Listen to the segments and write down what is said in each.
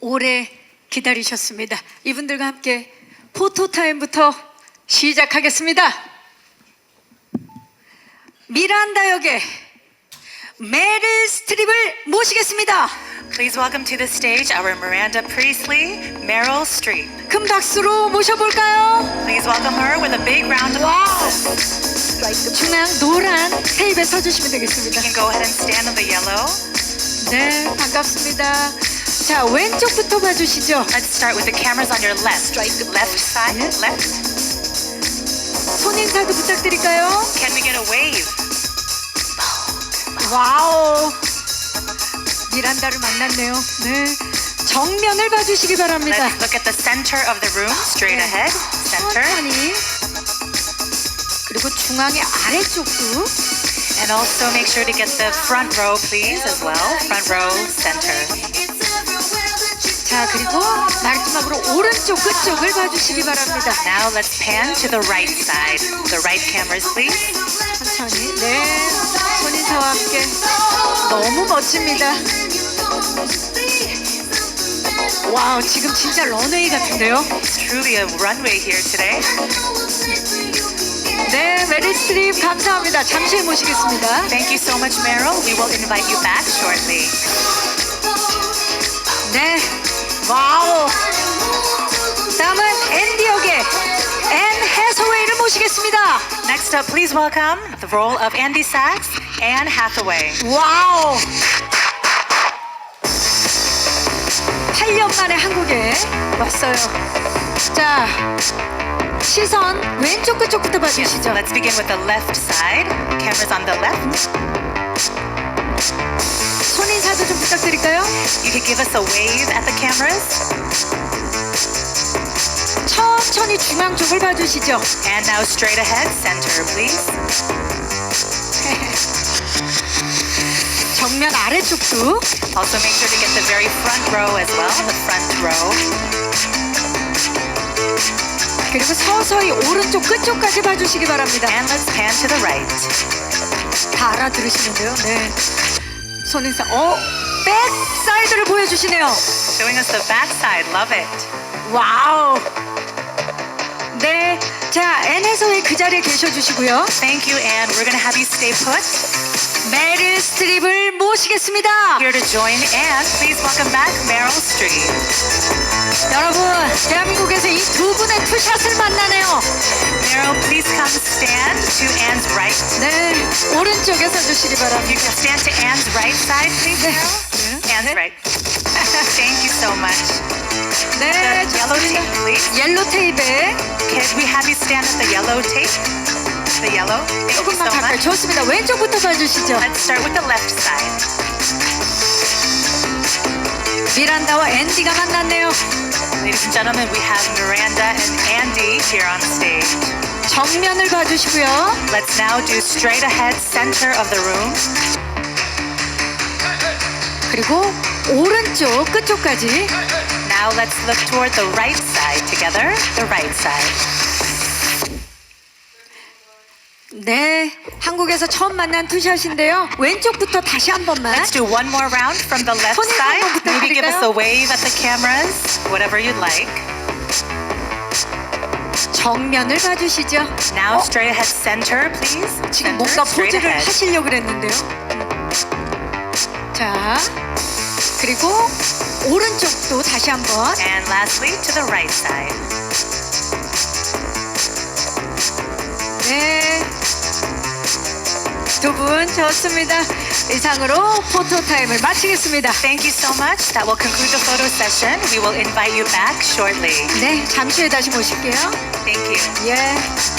오래 기다리셨습니다. 이분들과 함께 포토타임부터 시작하겠습니다. 미란다 역의 메릴 스트립을 모시겠습니다. Please welcome to the stage our Miranda Priestley, Meryl Streep. 큰 박수로 모셔볼까요? Please welcome her with a big round of applause. 중앙 노란 테이프에 서주시면 되겠습니다. You can go ahead and stand on the yellow. 네, 반갑습니다. 자, 왼쪽부터 봐주시죠. Let's start with the cameras on your left. Left side, left. 손인사도 부탁드릴까요? Can we get a wave? 와우, 미란다를 만났네요. 네, 정면을 봐주시기 바랍니다. Let's look at the center of the room, straight ahead. Center. 천천히. 그리고 중앙의 아래쪽도. And also make sure to get the front row, please, as well. Front row, center. 자, 그리고 마지막으로 오른쪽 끝쪽을 봐주시기 바랍니다. Now let's pan to the right side. The right cameras, please. 천천히. 네, 손인사와 함께 너무 멋집니다. 와우, 지금 진짜 런웨이 같은데요? It's truly a runway here today. 네, 메릴 스트립 감사합니다. 잠시 후에 모시겠습니다. Thank you so much, Meryl. We will invite you back shortly. 네, 와우. 다음은 앤디 역의 앤 해서웨이를 모시겠습니다. Next up, please welcome the role of Andy Sachs, Anne Hathaway. 와우. 8년 만에 한국에 왔어요. 자, 시선 왼쪽 끝쪽부터 봐주시죠. Let's begin with the left side. Cameras on the left. 손인사도 좀 부탁드릴까요? You can give us a wave at the cameras. 천천히 중앙 쪽을 봐주시죠. And now straight ahead, center, please. 정면 아래쪽도. Also make sure to get the very front row as well, the front row. 그리고 서서히 오른쪽 끝쪽까지 봐주시기 바랍니다. And let's pan to the right. 다 알아들으시는데요. 네. 손인사. 백 사이드를 보여주시네요. Showing us the back side, love it. 와우. 네. 자, 앤 해서웨이 그 자리에 계셔주시고요. Thank you, Anne. We're going to have you stay put. 메릴 스트립을 모시겠습니다. Here to join Anne, please welcome back Meryl Streep. 여러분, 대한민국에서 이 두 분의 투샷을 만나네요. Meryl, please come stand to Anne's right. 네, 오른쪽에 서주시기 You 바랍니다. can stand to Anne's right side, please, 네. Meryl. Anne's 네. right. Thank you so much. 네, The yellow 좋습니다. tape, please. 옐로 테이프에 Can we have you stand at the yellow tape? The yellow. Thank you 조금만 so 가까이. much. 좋습니다. 왼쪽부터 봐주시죠. Let's start with the left side. 미란다와 앤디가 만났네요. Ladies and gentlemen, we have Miranda and Andy here on the stage. 정면을 봐주시고요. Let's now do straight ahead, center of the room. 그리고 오른쪽 끝쪽까지. Now let's look toward the right side together. The right side. 네, 한국에서 처음 만난 투샷인데요. 왼쪽부터 다시 한 번만. Let's do one more round from the left 손을 side. 한번 Maybe give us a 부탁드릴까요? wave at the cameras. Whatever you'd like. 정면을 봐주시죠. Now straight ahead, center, please. 지금 Center, 뭔가 straight 포즈를 ahead. 하시려고 그랬는데요. 자, 그리고 오른쪽도 다시 한 번. And lastly, to the right side. 네, 두 분 좋습니다. 이상으로 포토타임을 마치겠습니다. Thank you so much. That will conclude the photo session. We will invite you back shortly. 네, 잠시 후에 다시 모실게요. Thank you. 예,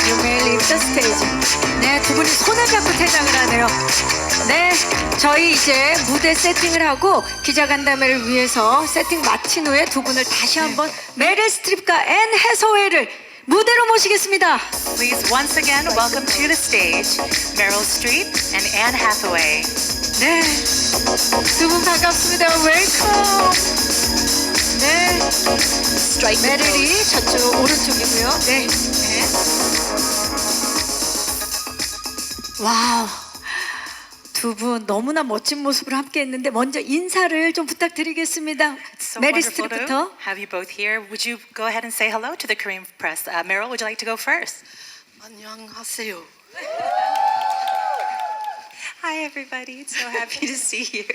you may leave the stage. 네, 두 분이 손을 잡고 퇴장을 하네요. 네, 저희 이제 무대 세팅을 하고 기자간담회를 위해서 세팅 마친 후에 두 분을 다시 한번 메릴 스트립과 앤 해서웨이를 무대로 모시겠습니다. Please once again welcome to the stage Meryl Streep and Anne Hathaway. 네, 두 분 반갑습니다. 웰컴. 네, 메릴이 저쪽 오른쪽이고요. 네, 네. 와우. 두 분 너무나 멋진 모습으로 함께 했는데 먼저 인사를 좀 부탁드리겠습니다. It's so 메리 wonderful to 스트립부터. have you both here. Would you go ahead and say hello to the Korean press? Meryl, would you like to go first? 안녕하세요. Hi, everybody. So happy to see you.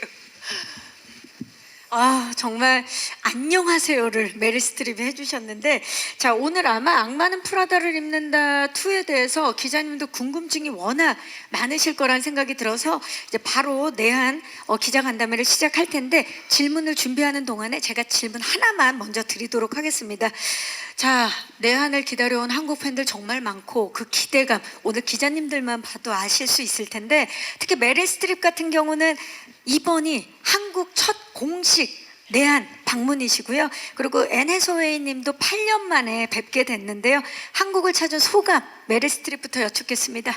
아, 정말 안녕하세요를 메리 스트립이 해주셨는데, 자, 오늘 아마 악마는 프라다를 입는다 2에 대해서 기자님도 궁금증이 워낙 많으실 거란 생각이 들어서 이제 바로 내한 기자간담회를 시작할 텐데, 질문을 준비하는 동안에 제가 질문 하나만 먼저 드리도록 하겠습니다. 자, 내한을 기다려온 한국 팬들 정말 많고 그 기대감 오늘 기자님들만 봐도 아실 수 있을 텐데, 특히 메리 스트립 같은 경우는 이번이 한국 첫 공식 내한 방문이시고요. 그리고 앤 해서웨이 님도 8년 만에 뵙게 됐는데요. 한국을 찾은 소감 메리 스트립부터 여쭙겠습니다.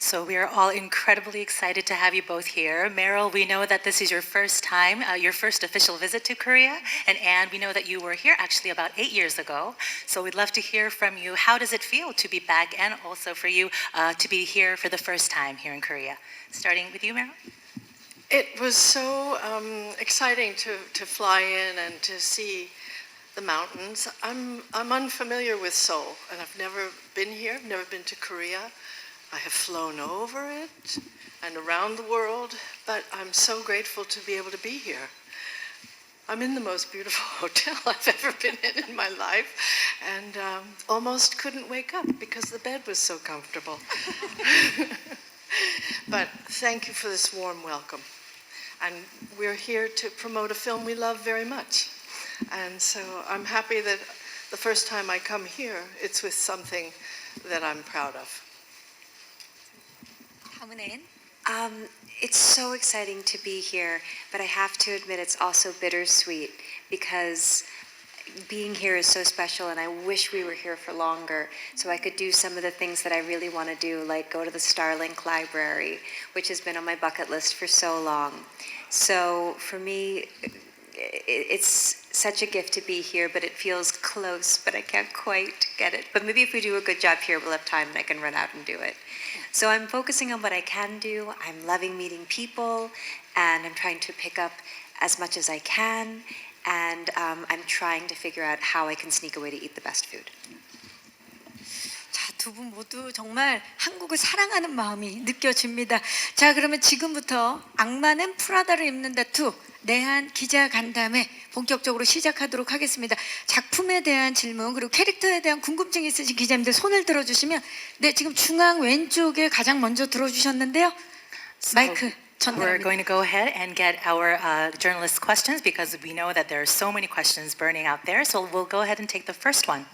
So we are all incredibly excited to have you both here. Meryl, we know that this is your first time, your first official visit to Korea. And Anne, we know that you were here actually about 8 years ago. So we'd love to hear from you. How does it feel to be back and also for you to be here for the first time here in Korea? Starting with you, Meryl. It was so exciting to fly in and to see the mountains. I'm unfamiliar with Seoul, and I've never been here. I've never been to Korea. I have flown over it and around the world, but I'm so grateful to be able to be here. I'm in the most beautiful hotel I've ever been in my life, and almost couldn't wake up because the bed was so comfortable. But thank you for this warm welcome. And we're here to promote a film we love very much. And so I'm happy that the first time I come here, it's with something that I'm proud of. 다음은 앤. It's so exciting to be here, but I have to admit it's also bittersweet because being here is so special and I wish we were here for longer so I could do some of the things that I really want to do, like go to the Starlink Library, which has been on my bucket list for so long. So for me, it's such a gift to be here, but it feels close, but I can't quite get it. But maybe if we do a good job here, we'll have time and I can run out and do it. So I'm focusing on what I can do. I'm loving meeting people, and I'm trying to pick up as much as I can, and I'm trying to figure out how I can sneak away to eat the best food. 자, 두 분 모두 정말 한국을 사랑하는 마음이 느껴집니다. 자, 그러면 지금부터 악마는 프라다를 입는다 2 내한 기자간담회 본격적으로 시작하도록 하겠습니다. 작품에 대한 질문 그리고 캐릭터에 대한 궁금증 있으신 기자님들 손을 들어주시면, 네, 지금 중앙 왼쪽에 가장 먼저 들어주셨는데요. 마이크 We're 전달합니다. going to go ahead and get our journalist questions because we know that there are so many questions burning out there. So we'll go ahead and take the first one.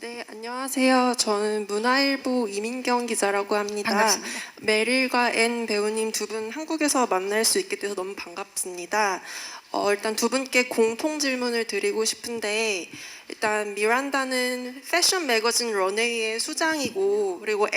네, 안녕하세요. 저는 문화일보 이민경 기자라고 합니다. 반갑습니다. 메릴과 앤 배우님 두 분 한국에서 만날 수 있게 돼서 너무 반갑습니다. 일단 두 분께 공통 질문을 드리고 싶은데, 일단 미란다는 패션 매거진 런웨이의 수장이고, 그리고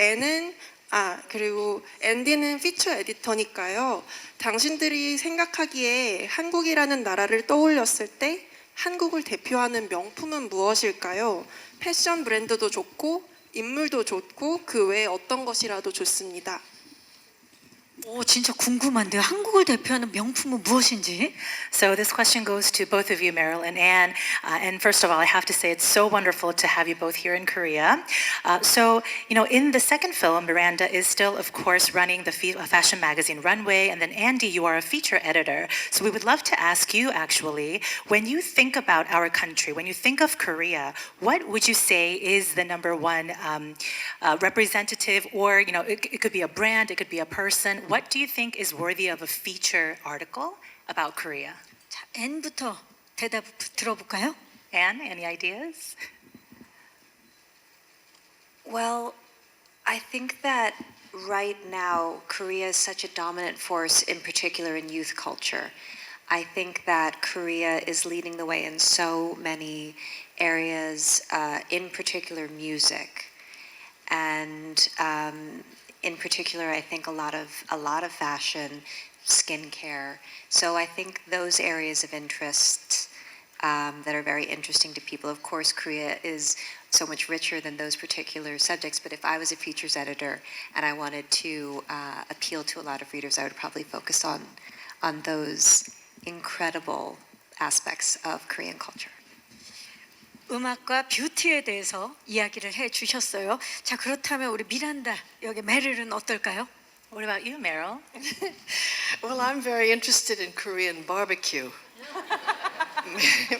앤디는 피처 에디터니까요. 당신들이 생각하기에 한국이라는 나라를 떠올렸을 때 한국을 대표하는 명품은 무엇일까요? 패션 브랜드도 좋고 인물도 좋고 그 외에 어떤 것이라도 좋습니다. 오, 진짜 궁금한데요. 한국을 대표하는 명품은 무엇인지? So this question goes to both of you, Meryl and Anne. And first of all, I have to say it's so wonderful to have you both here in Korea. So, in the second film, Miranda is still, of course, running the fashion magazine Runway. And then Andy, you are a feature editor. So we would love to ask you, actually, when you think about our country, when you think of Korea, what would you say is the number one representative, or, it could be a brand, it could be a person. What do you think is worthy of a feature article about Korea? 자, 앤부터 대답 들어볼까요? Anne, any ideas? Well, I think that right now Korea is such a dominant force, in particular in youth culture. I think that Korea is leading the way in so many areas, in particular music, and in particular, I think a lot of fashion, skincare. So I think those areas of interest that are very interesting to people. Of course, Korea is so much richer than those particular subjects, but if I was a features editor and I wanted to appeal to a lot of readers, I would probably focus on those incredible aspects of Korean culture. 음악과 뷰티에 대해서 이야기를 해 주셨어요. 자, 그렇다면 우리 미란다, 여기 메릴은 어떨까요? What about you, Meryl? Well, I'm very interested in Korean barbecue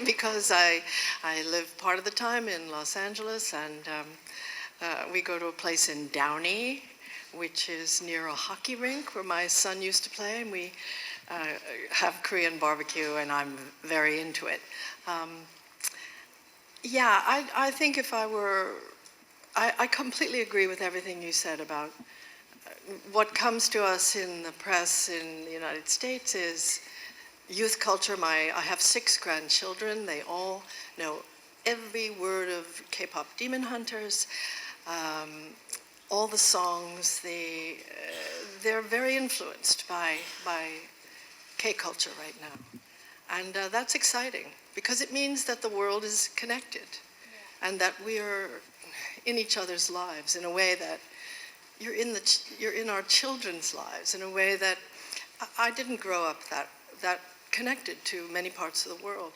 because I live part of the time in Los Angeles, and we go to a place in Downey, which is near a hockey rink where my son used to play, and we have Korean barbecue, and I'm very into it. Yeah, I think if I were, I completely agree with everything you said about what comes to us in the press in the United States is youth culture. I have 6 grandchildren. They all know every word of K-pop Demon Hunters, all the songs. They're very influenced by K-culture right now. And that's exciting because it means that the world is connected and that we are in each other's lives in a way that you're in our children's lives in a way that I didn't grow up that connected to many parts of the world.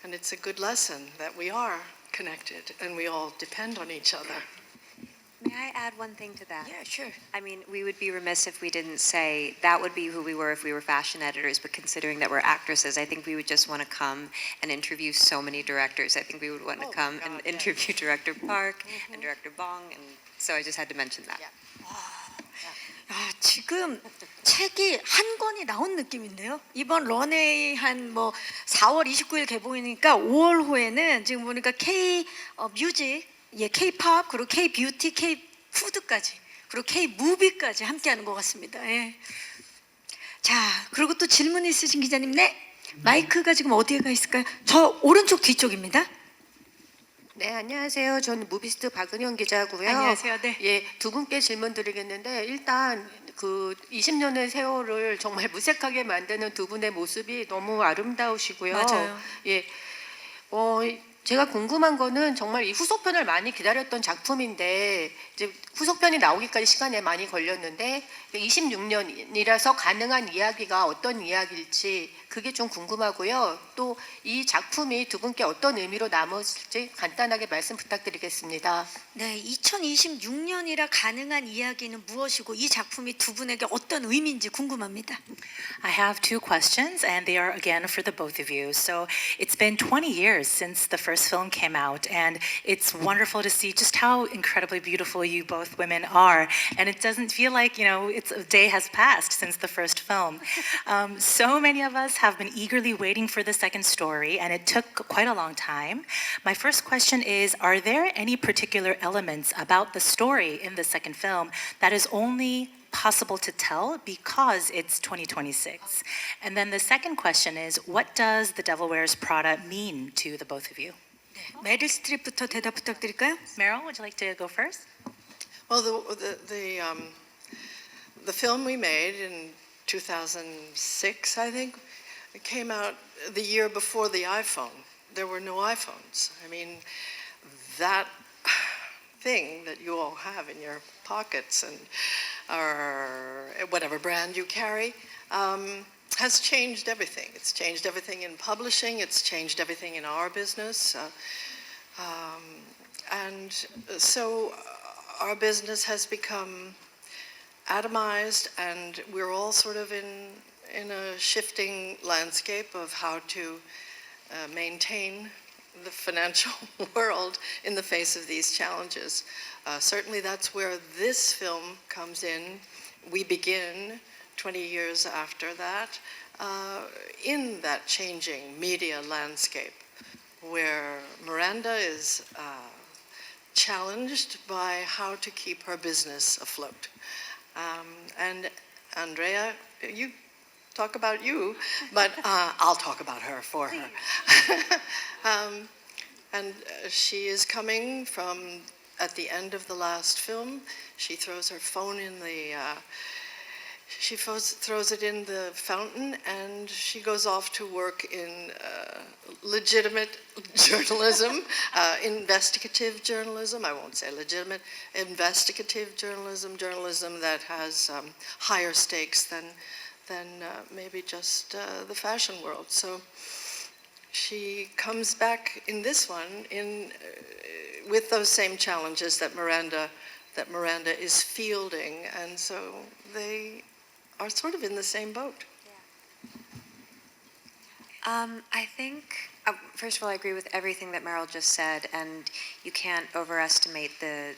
And it's a good lesson that we are connected and we all depend on each other. May I add one thing to that? Yeah, sure. I mean, we would be remiss if we didn't say that would be who we were if we were fashion editors, but considering that we're actresses, I think we would just want to come and interview so many directors. I think we would want to come and interview Director Park and Director Bong, and so I just had to mention that. 아, 지금 책이 한 권이 나온 느낌인데요. 이번 런웨이 한 뭐 4월 29일 개봉이니까 5월 후에는 지금 보니까 K 뮤직, 예, K-팝, 그리고 K-뷰티, K-푸드까지, 그리고 K-무비까지 함께하는 것 같습니다. 예. 자, 그리고 또 질문 있으신 기자님, 네, 마이크가 지금 어디에 있을까요? 저 오른쪽 뒤쪽입니다. 네, 안녕하세요. 저는 무비스트 박은영 기자고요. 안녕하세요. 네. 예, 두 분께 질문 드리겠는데 일단 그 20년의 세월을 정말 무색하게 만드는 두 분의 모습이 너무 아름다우시고요. 맞아요. 예. 제가 궁금한 거는 정말 이 후속편을 많이 기다렸던 작품인데 이제 후속편이 나오기까지 시간이 많이 걸렸는데 26년이라서 가능한 이야기가 어떤 이야기일지 그게 좀 궁금하고요. 또 이 작품이 두 분께 어떤 의미로 남았을지 간단하게 말씀 부탁드리겠습니다. 네, 2026년이라 가능한 이야기는 무엇이고 이 작품이 두 분에게 어떤 의미인지 궁금합니다. I have 2 questions, and they are again for the both of you. So it's been 20 years since the first film came out, and it's wonderful to see just how incredibly beautiful you both women are. And it doesn't feel like, it's a day has passed since the first film. So many of us have been eagerly waiting for the second story, and it took quite a long time. My first question is, are there any particular elements about the story in the second film that is only possible to tell because it's 2026? And then the second question is, what does The Devil Wears Prada mean to the both of you? 메릴 스트립부터 대답 부탁드릴까요? Meryl, would you like to go first? Well, the film we made in 2006, I think, it came out the year before the iPhone. There were no iPhones. I mean, that thing that you all have in your pockets and or whatever brand you carry has changed everything. It's changed everything in publishing. It's changed everything in our business. And so our business has become atomized, and we're all sort of in a shifting landscape of how to maintain the financial world in the face of these challenges. Certainly that's where this film comes in. We begin 20 years after that in that changing media landscape where Miranda is challenged by how to keep her business afloat. And Andrea, you talk about you, but I'll talk about her for her. And she is coming from, at the end of the last film, she throws her phone she throws it in the fountain, and she goes off to work in legitimate journalism, investigative journalism. I won't say legitimate, investigative journalism, journalism that has higher stakes than maybe just the fashion world. So she comes back in this one with those same challenges that Miranda is fielding, and so they are sort of in the same boat. I think, first of all, I agree with everything that Meryl just said, and you can't overestimate the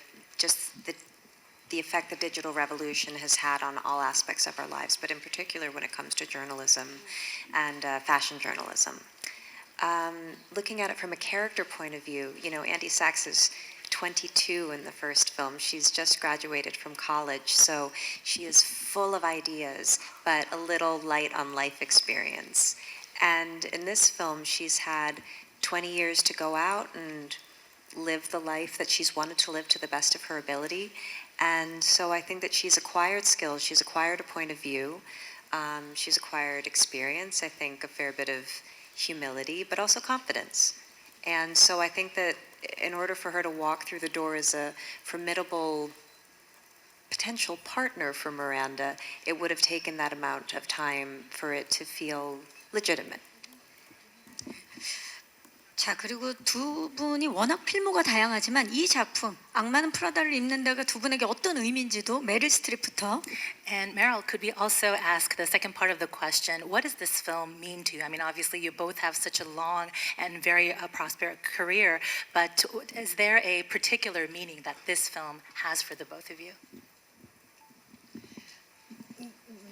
effect the digital revolution has had on all aspects of our lives, but in particular when it comes to journalism and fashion journalism. Looking at it from a character point of view, you know, Andy Sachs is 22 in the first film. She's just graduated from college, so she is full of ideas, but a little light on life experience. And in this film, she's had 20 years to go out and live the life that she's wanted to live to the best of her ability. And so I think that she's acquired skills, she's acquired a point of view, she's acquired experience, I think a fair bit of humility, but also confidence. And so I think that in order for her to walk through the door as a formidable potential partner for Miranda, it would have taken that amount of time for it to feel legitimate. 자, 그리고 두 분이 워낙 필모가 다양하지만 이 작품 악마는 프라다를 입는다가 두 분에게 어떤 의미인지도 메릴 스트립부터. And Meryl, could we also ask the second part of the question, what does this film mean to you? I mean, obviously you both have such a long and very prosperous career, but is there a particular meaning that this film has for the both of you?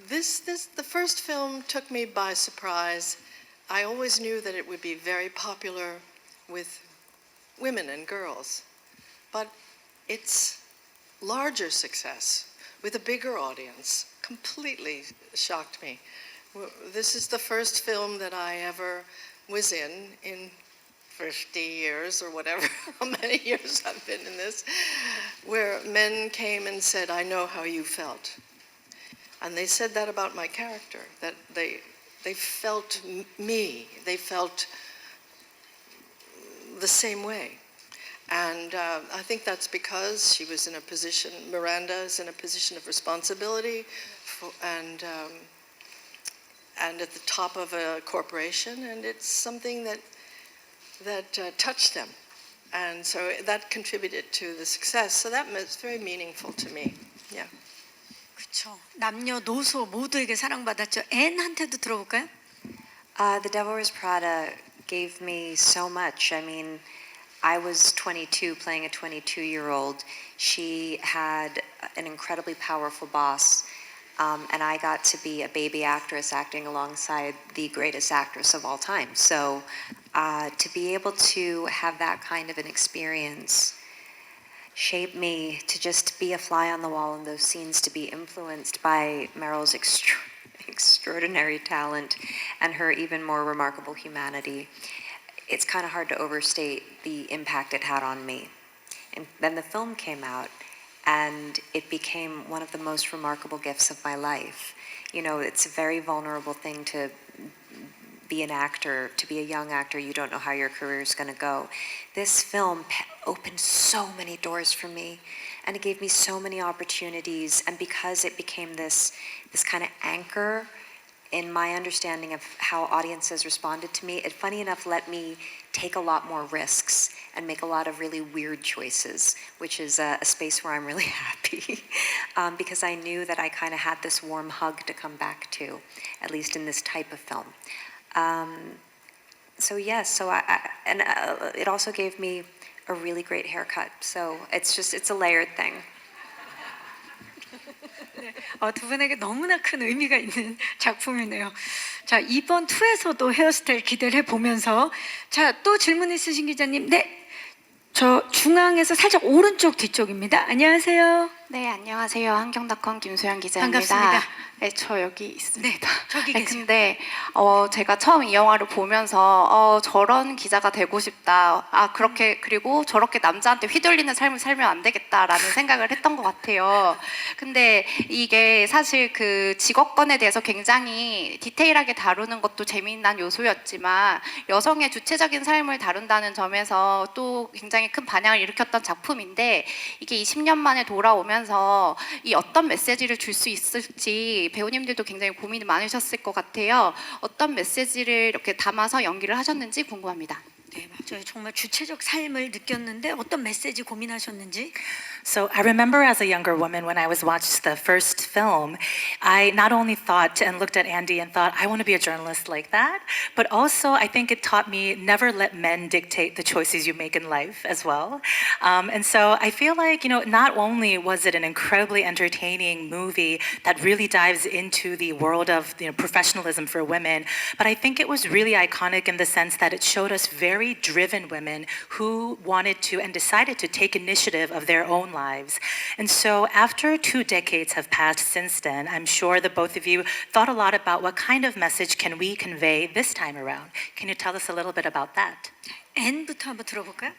The first film took me by surprise. I always knew that it would be very popular with women and girls, but its larger success with a bigger audience completely shocked me. This is the first film that I ever was in 50 years or whatever, how many years I've been in this, where men came and said, "I know how you felt." And they said that about my character, that they felt me, they felt the same way. And I think that's because she was in a position, Miranda is in a position of responsibility and at the top of a corporation, and it's something that touched them. And so that contributed to the success. So that was very meaningful to me. Yeah. 그렇죠. 남녀노소 모두에게 사랑받았죠. 앤한테도 들어볼까요? The Devil Wears Prada gave me so much. I mean, I was 22 playing a 22-year-old. She had an incredibly powerful boss, and I got to be a baby actress acting alongside the greatest actress of all time. So to be able to have that kind of an experience shape me to just be a fly on the wall in those scenes, to be influenced by Meryl's extraordinary talent and her even more remarkable humanity. It's kind of hard to overstate the impact it had on me. And then the film came out, and it became one of the most remarkable gifts of my life. You know, it's a very vulnerable thing to be an actor, to be a young actor. You don't know how your career is going to go. This film opened so many doors for me, and it gave me so many opportunities. And because it became this kind of anchor in my understanding of how audiences responded to me, it, funny enough, let me take a lot more risks and make a lot of really weird choices, which is a space where I'm really happy because I knew that I kind of had this warm hug to come back to, at least in this type of film. So yes, it also gave me a really great haircut. So it's a layered thing. 두 분에게 너무나 큰 의미가 있는 작품이네요. 자, 이번 2에서도 헤어스타일 기대를 해보면서 자, 또 질문 있으신 기자님. 네, 저 중앙에서 살짝 오른쪽 뒤쪽입니다. 안녕하세요. 네, 안녕하세요. 환경닷컴 김소연 기자입니다. 반갑습니다. 네, 저 여기 있습니다. 네, 저기 계세요. 근데 제가 처음 이 영화를 보면서 저런 기자가 되고 싶다. 그렇게 그리고 저렇게 남자한테 휘둘리는 삶을 살면 안 되겠다라는 생각을 했던 것 같아요. 근데 이게 사실 그 직업권에 대해서 굉장히 디테일하게 다루는 것도 재미난 요소였지만 여성의 주체적인 삶을 다룬다는 점에서 또 굉장히 큰 반향을 일으켰던 작품인데 이게 20년 만에 돌아오면서 이 어떤 메시지를 줄 수 있을지 배우님들도 굉장히 고민이 많으셨을 것 같아요. 어떤 메시지를 이렇게 담아서 연기를 하셨는지 궁금합니다. 네, 맞아요. 정말 주체적 삶을 느꼈는데 어떤 메시지 고민하셨는지. So I remember as a younger woman when I was watched the first film, I not only thought and looked at Andy and thought, I want to be a journalist like that, but also I think it taught me never let men dictate the choices you make in life as well. And so I feel like, not only was it an incredibly entertaining movie that really dives into the world of professionalism for women, but I think it was really iconic in the sense that it showed us very driven women who wanted to and decided to take initiative of their own lives. And so after 2 decades have passed since then, I'm sure that both of you thought a lot about what kind of message can we convey this time around. Can you tell us a little bit about that? N부터 한번 들어볼까요?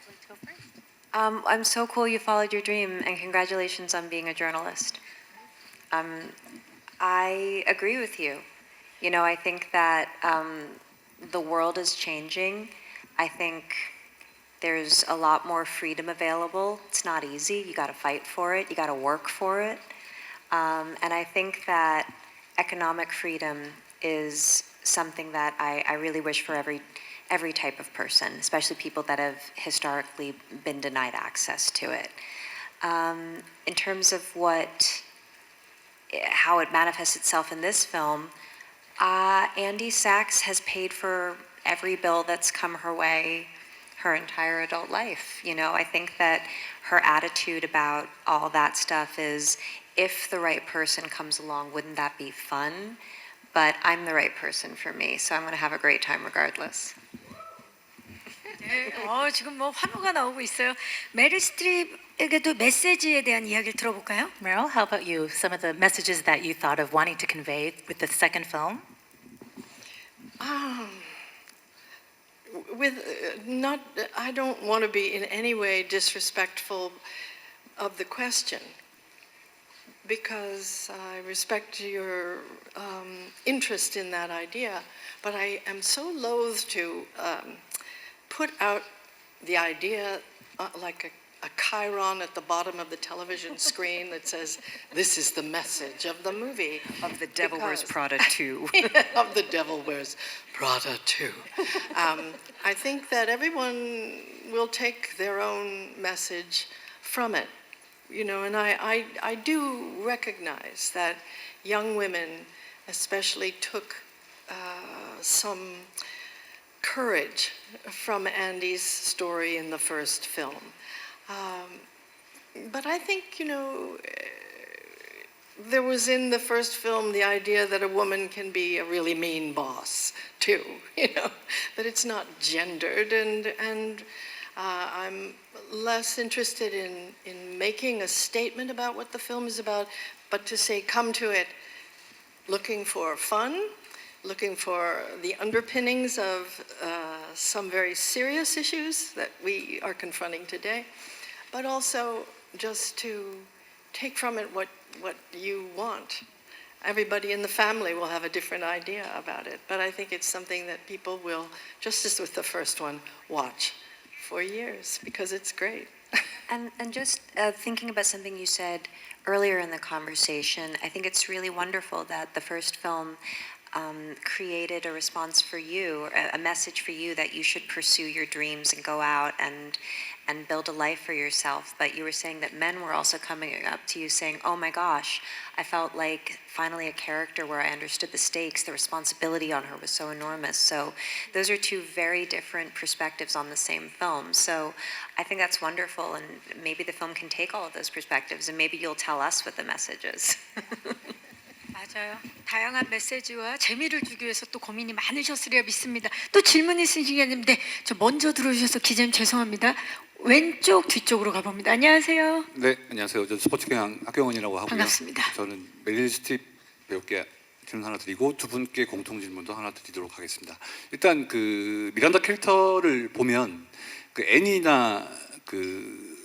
I'm so cool you followed your dream, and congratulations on being a journalist. I agree with you. I think that the world is changing. I think there's a lot more freedom available. It's not easy. You got to fight for it. You got to work for it. And I think that economic freedom is something that I really wish for every type of person, especially people that have historically been denied access to it. In terms of how it manifests itself in this film, Andy Sachs has paid for every bill that's come her way her entire adult life. I think that her attitude about all that stuff is, if the right person comes along, wouldn't that be fun? But I'm the right person for me, so I'm going to have a great time regardless. 네, 지금 뭐 환호가 나오고 있어요. 메릴 스트립에게도 메시지에 대한 이야기를 들어볼까요? Meryl, how about you? Some of the messages that you thought of wanting to convey with the second film? I don't want to be in any way disrespectful of the question, because I respect your interest in that idea, but I am so loath to put out the idea like a chyron at the bottom of the television screen that says, this is the message of the movie. Of The Devil Wears Prada 2. Of The Devil Wears Prada 2. I think that everyone will take their own message from it. And I do recognize that young women especially took some courage from Andy's story in the first film. But I think, there was in the first film the idea that a woman can be a really mean boss too, that it's not gendered, and I'm less interested in making a statement about what the film is about, but to say, come to it looking for fun, looking for the underpinnings of some very serious issues that we are confronting today, but also just to take from it what you want. Everybody in the family will have a different idea about it, but I think it's something that people will, just as with the first one, watch for years, because it's great. And just thinking about something you said earlier in the conversation, I think it's really wonderful that the first film created a response for you, a message for you that you should pursue your dreams and go out and build a life for yourself. But you were saying that men were also coming up to you saying, oh my gosh, I felt like finally a character where I understood the stakes, the responsibility on her was so enormous. So those are two very different perspectives on the same film. So I think that's wonderful, and maybe the film can take all of those perspectives, and maybe you'll tell us what the message is. 맞아요. 다양한 메시지와 재미를 주기 위해서 또 고민이 많으셨으리라 믿습니다. 또 질문 있으시겠는데 저 먼저 들어주셔서 기자님 죄송합니다. 왼쪽 뒤쪽으로 가봅니다. 안녕하세요. 네, 안녕하세요. 저 스포츠경영 학경원이라고 하고요. 반갑습니다. 저는 메릴 스트립 배우께 질문 하나 드리고 두 분께 공통 질문도 하나 드리도록 하겠습니다. 일단 그 미란다 캐릭터를 보면 그 애니나 그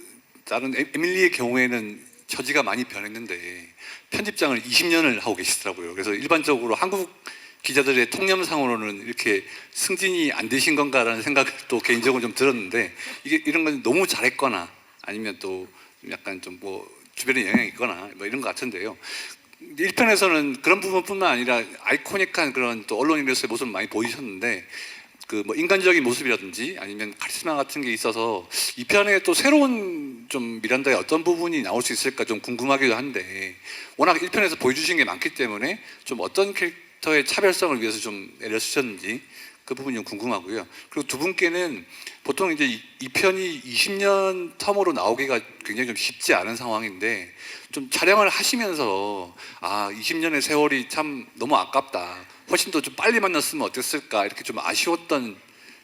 다른 에밀리의 경우에는 처지가 많이 변했는데 편집장을 20년을 하고 계시더라고요. 그래서 일반적으로 한국 기자들의 통념상으로는 이렇게 승진이 안 되신 건가라는 생각을 또 개인적으로 좀 들었는데 이게 이런 건 너무 잘했거나 아니면 또 약간 좀 뭐 주변에 영향이 있거나 뭐 이런 것 같은데요. 1편에서는 그런 부분뿐만 아니라 아이코닉한 그런 또 언론인으로서의 모습을 많이 보이셨는데 그 뭐 인간적인 모습이라든지 아니면 카리스마 같은 게 있어서 2편에 또 새로운 좀 미란다의 어떤 부분이 나올 수 있을까 좀 궁금하기도 한데 워낙 1편에서 보여주신 게 많기 때문에 좀 어떤 캐릭터의 차별성을 위해서 좀 애를 쓰셨는지 그 부분이 좀 궁금하고요. 그리고 두 분께는 보통 이제 2편이 20년 텀으로 나오기가 굉장히 좀 쉽지 않은 상황인데 좀 촬영을 하시면서 아 20년의 세월이 참 너무 아깝다. 훨씬 더 좀 빨리 만났으면 어땠을까 이렇게 좀 아쉬웠던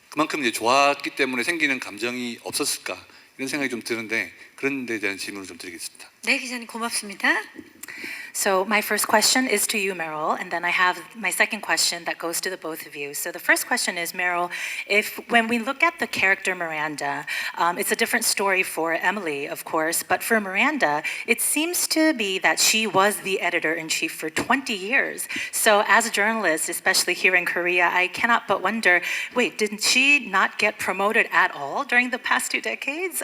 그만큼 이제 좋았기 때문에 생기는 감정이 없었을까 이런 생각이 좀 드는데 그런 데에 대한 질문을 좀 드리겠습니다. 네, 기자님 고맙습니다. So my first question is to you, Meryl, and then I have my second question that goes to the both of you. So the first question is, Meryl, if when we look at the character Miranda, it's a different story for Emily, of course, but for Miranda, it seems to be that she was the editor-in-chief for 20 years. So as a journalist, especially here in Korea, I cannot but wonder, wait, didn't she not get promoted at all during the past 2 decades?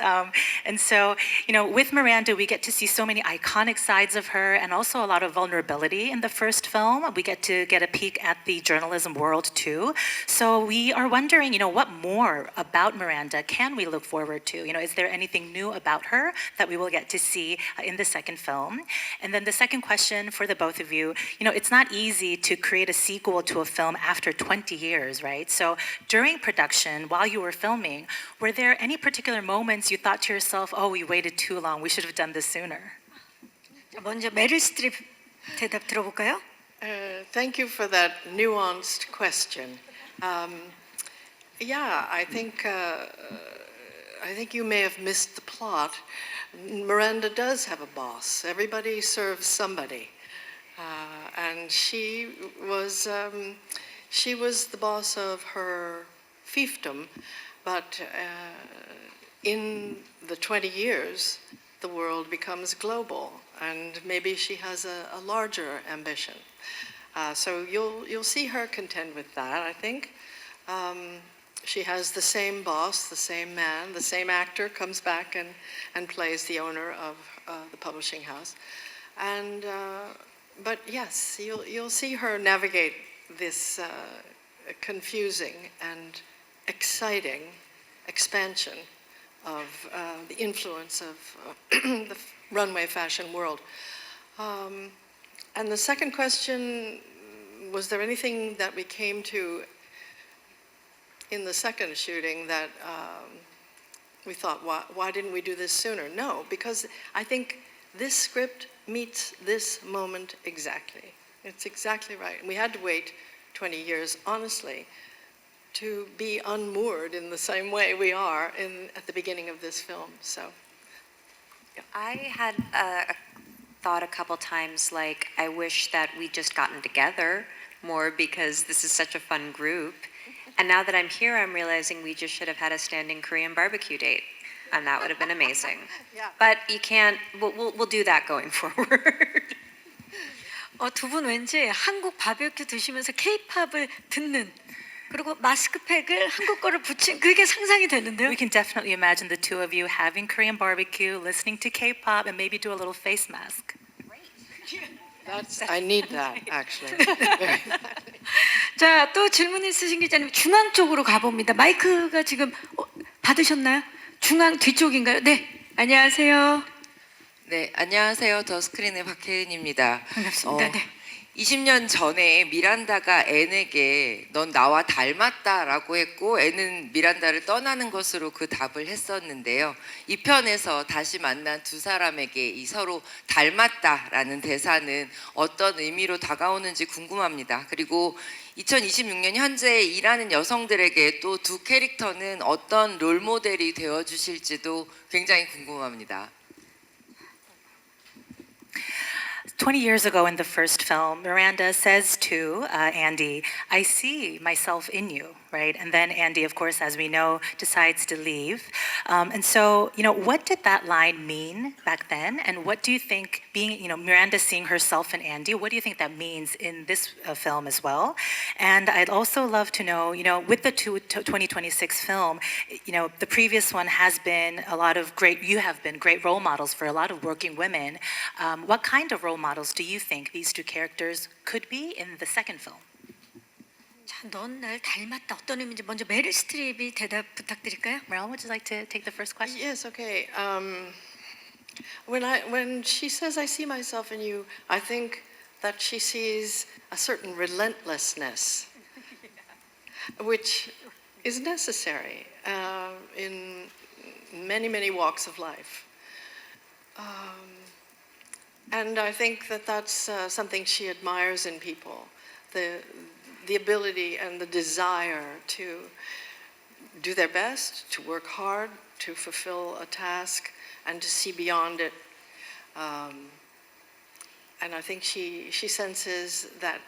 And so, you know, with Miranda, we get to see so many iconic sides of her and also a lot of vulnerability in the first film. We get to get a peek at the journalism world too. So we are wondering, you know, what more about Miranda can we look forward to? You know, is there anything new about her that we will get to see in the second film? And then the second question for the both of you, you know, it's not easy to create a sequel to a film after 20 years, right? So during production, while you were filming, were there any particular moments you thought to yourself, oh, we waited too long, we should have done this sooner? 먼저 메릴 스트립 대답 들어볼까요? Thank you for that nuanced question. Yeah, I think you may have missed the plot. Miranda does have a boss. Everybody serves somebody, and she was the boss of her fiefdom, but in the 20 years, the world becomes global, and maybe she has a larger ambition. So you'll see her contend with that. I think she has the same boss, the same man, the same actor comes back and plays the owner of the publishing house, and but yes, you'll see her navigate this confusing and exciting expansion of the influence of the runway fashion world. And the second question, was there anything that we came to in the second shooting that we thought, why didn't we do this sooner? No, because I think this script meets this moment exactly. It's exactly right. And we had to wait 20 years, honestly, to be unmoored in the same way we are at the beginning of this film. So, I had thought a couple times, like, I wish that we'd just gotten together more because this is such a fun group. And now that I'm here, I'm realizing we just should have had a standing Korean barbecue date. And that would have been amazing. Yeah. But you can't, we'll do that going forward. 두 분 왠지 한국 바베큐 드시면서 케이팝을 듣는 그리고 마스크팩을 한국 거를 붙인 그게 상상이 되는데요. We can definitely imagine the two of you having Korean barbecue, listening to K-pop, and maybe do a little face mask. I need that, actually. 자, 또 질문 있으신 기자님 중앙 쪽으로 가봅니다. 마이크가 지금 받으셨나요? 중앙 뒤쪽인가요? 네, 안녕하세요. 네, 안녕하세요. 더 스크린의 박혜은입니다. 반갑습니다. 네. 20년 전에 미란다가 앤에게 넌 나와 닮았다라고 했고 앤은 미란다를 떠나는 것으로 그 답을 했었는데요. 이 편에서 다시 만난 두 사람에게 이 서로 닮았다라는 대사는 어떤 의미로 다가오는지 궁금합니다. 그리고 2026년 현재 일하는 여성들에게 또 두 캐릭터는 어떤 롤모델이 되어주실지도 굉장히 궁금합니다. 20 years ago in the first film, Miranda says to Andy, I see myself in you, right? And then Andy, of course, as we know, decides to leave. And so, what did that line mean back then? And what do you think, Miranda seeing herself in Andy, what do you think that means in this film as well? And I'd also love to know, with the 2026 film, the previous one has been you have been great role models for a lot of working women. What kind of role models do you think these two characters could be in the second film? 자, 넌 날 닮았다. 어떤 의미인지 먼저 메릴 스트립이 대답 부탁드릴까요? Meryl, would you like to take the first question? Yes, okay. When she says I see myself in you, I think that she sees a certain relentlessness, which is necessary in many, many walks of life. And I think that that's something she admires in people, the ability and the desire to do their best, to work hard, to fulfill a task, and to see beyond it. And I think she senses that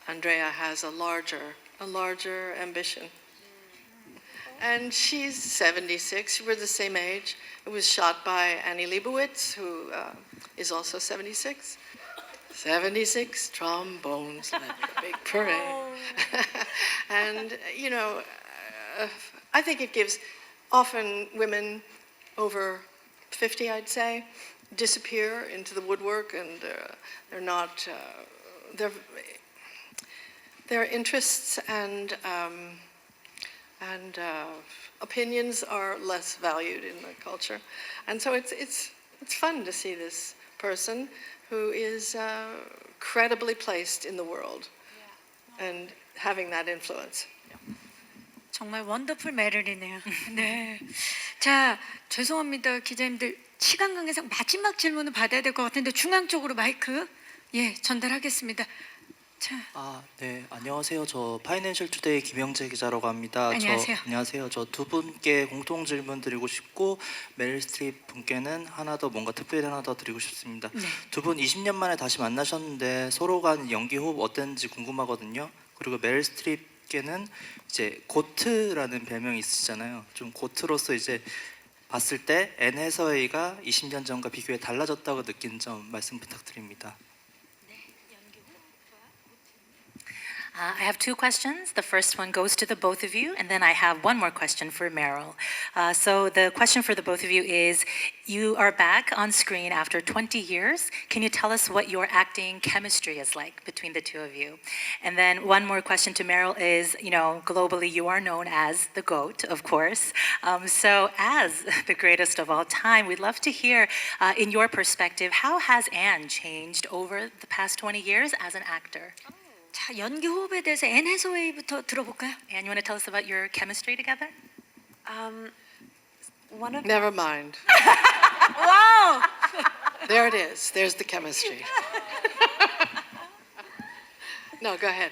Andrea has a larger ambition. And she's 76. We're the same age. It was shot by Annie Leibovitz, who is also 76. 76 trombones, like a big parade. And, I think it gives often women over 50, I'd say, disappear into the woodwork, and they're not, their interests and opinions are less valued in the culture. And so it's fun to see this person who is credibly placed in the world and having that influence. 정말 원더풀 메릴이네요. 네. 자, 죄송합니다. 기자님들 시간 관계상 마지막 질문을 받아야 될 것 같은데 중앙 쪽으로 마이크 전달하겠습니다. 자. 네, 안녕하세요. 저 파이낸셜 투데이 김영재 기자라고 합니다. 안녕하세요. 안녕하세요. 저 두 분께 공통 질문 드리고 싶고 메릴 스트립 분께는 하나 더 드리고 싶습니다. 네. 두 분 20년 만에 다시 만나셨는데 서로 간 연기 호흡 어땠는지 궁금하거든요. 그리고 메릴 스트립께는 이제 고트라는 별명이 있으시잖아요. 좀 고트로서 이제 봤을 때 앤 해서웨이가 20년 전과 비교해 달라졌다고 느낀 점 말씀 부탁드립니다. I have two questions. The first one goes to the both of you, and then I have one more question for Meryl. So the question for the both of you is, you are back on screen after 20 years. Can you tell us what your acting chemistry is like between the two of you? And then one more question to Meryl is, globally you are known as the GOAT, of course. So as the greatest of all time, we'd love to hear, in your perspective, how has Anne changed over the past 20 years as an actor? 자, 연기 호흡에 대해서 앤 해서웨이부터 들어볼까요? Anne, you want to tell us about your chemistry together? One of Never mind. 와우! There it is. There's the chemistry. No, go ahead.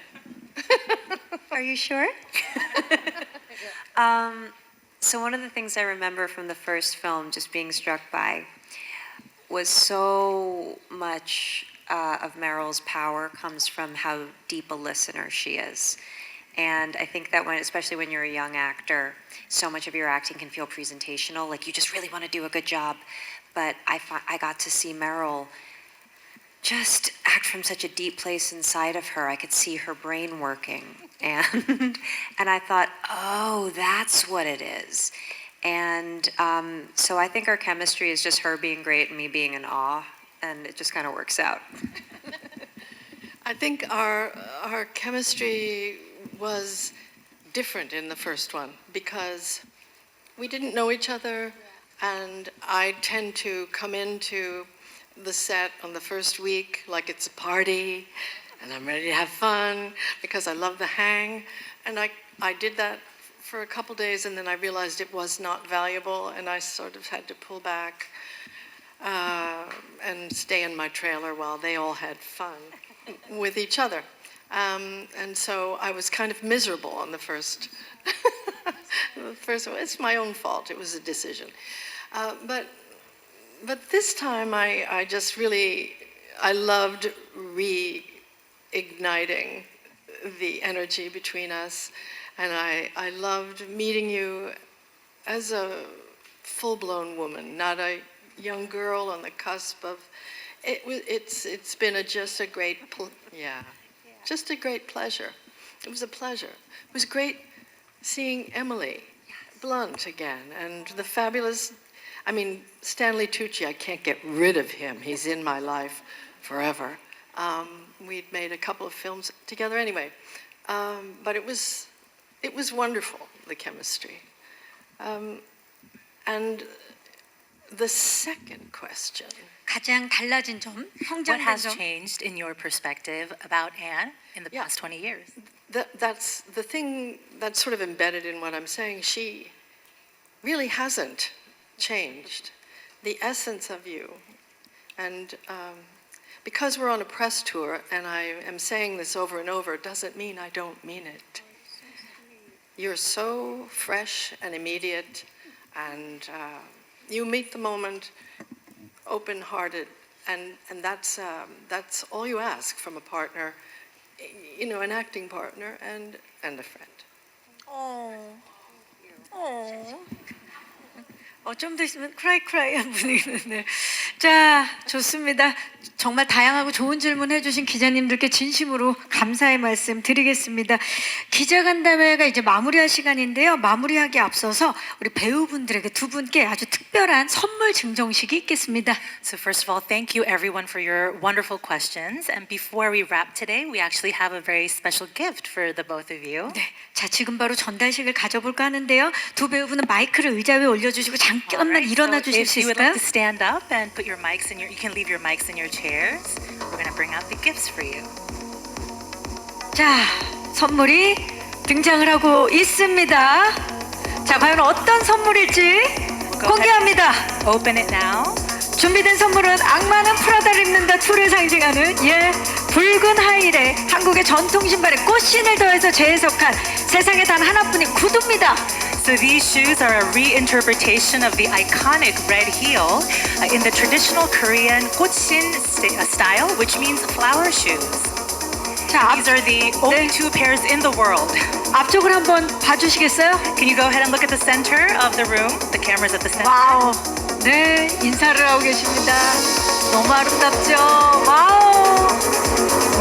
Are you sure? So one of the things I remember from the first film, just being struck by, was so much of Meryl's power comes from how deep a listener she is. And I think that especially when you're a young actor, so much of your acting can feel presentational, like you just really want to do a good job. But I got to see Meryl just act from such a deep place inside of her. I could see her brain working. And I thought, oh, that's what it is. And so I think our chemistry is just her being great and me being in awe. And it just kind of works out. I think our chemistry was different in the first one because we didn't know each other, and I tend to come into the set on the first week like it's a party and I'm ready to have fun because I love the hang. And I did that for a couple days and then I realized it was not valuable and I sort of had to pull back and stay in my trailer while they all had fun with each other. And so I was kind of miserable on the first. It's my own fault. It was a decision. But this time I just really, I loved reigniting the energy between us. And I loved meeting you as a full-blown woman, not a young girl on the cusp of, it's been just a great, just a great pleasure. It was a pleasure. It was great seeing Emily Blunt again and the fabulous, I mean, Stanley Tucci, I can't get rid of him. He's in my life forever. We'd made a couple of films together anyway. But it was wonderful, the chemistry. And the second question. 가장 달라진 점, What 성장된 has 점. changed in your perspective about Anne in the past 20 years? That's the thing that's sort of embedded in what I'm saying. She really hasn't changed the essence of you. And because we're on a press tour, and I am saying this over and over, doesn't mean I don't mean it. You're so fresh and immediate, and you meet the moment open-hearted, and that's all you ask from a partner, you know, an acting partner and a friend. 좀 더 있으면 크라이크라이한 분위기인데. 자, 좋습니다. 정말 다양하고 좋은 질문 해주신 기자님들께 진심으로 감사의 말씀 드리겠습니다. 기자간담회가 이제 마무리할 시간인데요. 마무리하기 앞서서 우리 배우분들에게 두 분께 아주 특별한 선물 증정식이 있겠습니다. So first of all, thank you everyone for your wonderful questions. And before we wrap today, we actually have a very special gift for the both of you. 네, 자 지금 바로 전달식을 가져볼까 하는데요. 두 배우분은 마이크를 의자 위에 올려주시고 잠깐만 일어나 So 주실 if 수 you would 있을까요? like to stand up and put your mics in your, you can leave your mics in your chairs. We're going to bring out the gifts for you. 자, 선물이 등장을 하고 있습니다. 자, 과연 어떤 선물일지 공개합니다. Open it now. 준비된 선물은 악마는 프라다를 입는다 2를 상징하는 붉은 하일에 한국의 전통 신발에 꽃신을 더해서 재해석한 세상에 단 하나뿐인 구두입니다. So these shoes are a reinterpretation of the iconic red heel in the traditional Korean Gotsin style, which means flower shoes. 자, These are the only two pairs in the world. 앞쪽을 한번 봐주시겠어요? Can you go ahead and look at the center of the room? The camera's at the center. 와우, 네, 인사를 하고 계십니다. 너무 아름답죠? 와우,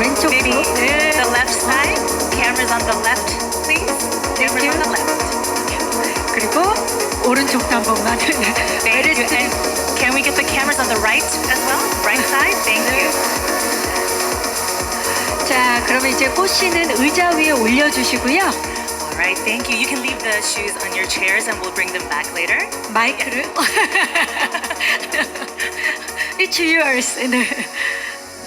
왼쪽도, Maybe 네. the left side. Camera's on the left, please. Camera's on the left. 그리고 오른쪽도 한 번만. Thank you. And can we get the cameras on the right as well? Right side. Thank you. 자, 그러면 이제 꽃씨는 의자 위에 올려주시고요. All right. Thank you. You can leave the shoes on your chairs, and we'll bring them back later. 마이크를. It's yours. 네.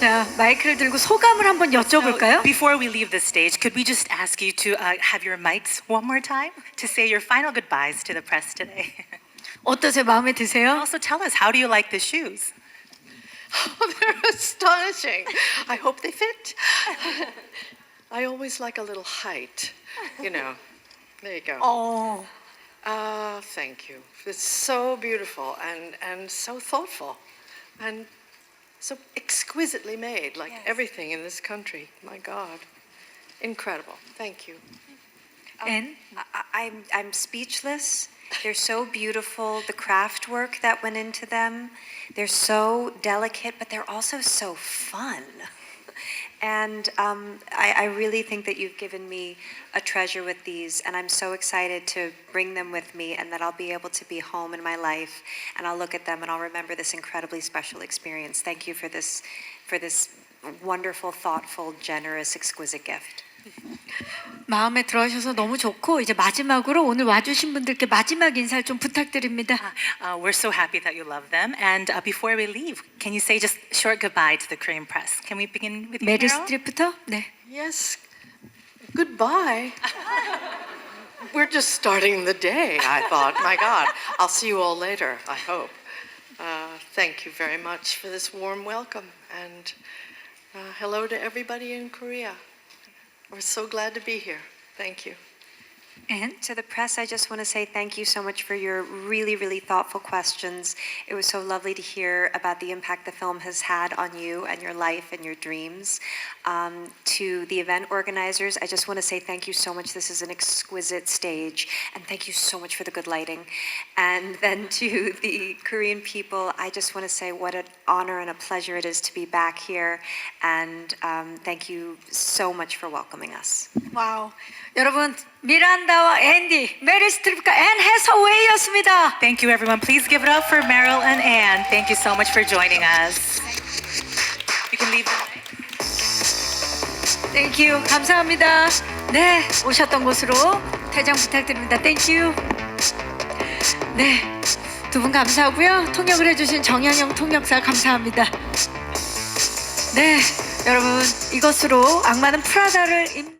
자, 마이크를 들고 소감을 한번 여쭤볼까요? Before we leave the stage, could we just ask you to have your mics one more time to say your final goodbyes to the press today? 어떠세요? 마음에 드세요? Also, tell us, how do you like the shoes? Oh, they're astonishing. I hope they fit. I always like a little height, you know. There you go. Thank you. It's so beautiful and so thoughtful and so exquisitely made, like everything in this country. My God. Incredible. Thank you. And I'm speechless. They're so beautiful. The craft work that went into them. They're so delicate, but they're also so fun. And I really think that you've given me a treasure with these, and I'm so excited to bring them with me, and that I'll be able to be home in my life, and I'll look at them and I'll remember this incredibly special experience. Thank you for this wonderful, thoughtful, generous, exquisite gift. 마음에 들어하셔서 너무 좋고 이제 마지막으로 오늘 와주신 분들께 마지막 인사를 좀 부탁드립니다. We're so happy that you love them. And before we leave, can you say just short goodbye to the Korean press? Can we begin with you, 메릴 Meryl? 스트립부터? 네. Yes. Goodbye. We're just starting the day, I thought. My God. I'll see you all later, I hope. Thank you very much for this warm welcome. And hello to everybody in Korea. We're so glad to be here. Thank you. And To the press, I just want to say thank you so much for your really, really thoughtful questions. It was so lovely to hear about the impact the film has had on you and your life and your dreams. To the event organizers, I just want to say thank you so much. This is an exquisite stage, and thank you so much for the good lighting. And then to the Korean people, I just want to say what an honor and a pleasure it is to be back here, and thank you so much for welcoming us. 와우. 여러분 미란다와 앤디, 메릴 스트립과 앤 해서웨이였습니다. Thank you, everyone. Please give it up for Meryl and Anne. Thank you so much for joining us. You can leave. 땡큐 감사합니다. 네 오셨던 곳으로 퇴장 부탁드립니다. 땡큐. 네 두 분 감사하고요. 통역을 해주신 정현영 통역사 감사합니다. 네 여러분 이것으로 악마는 프라다를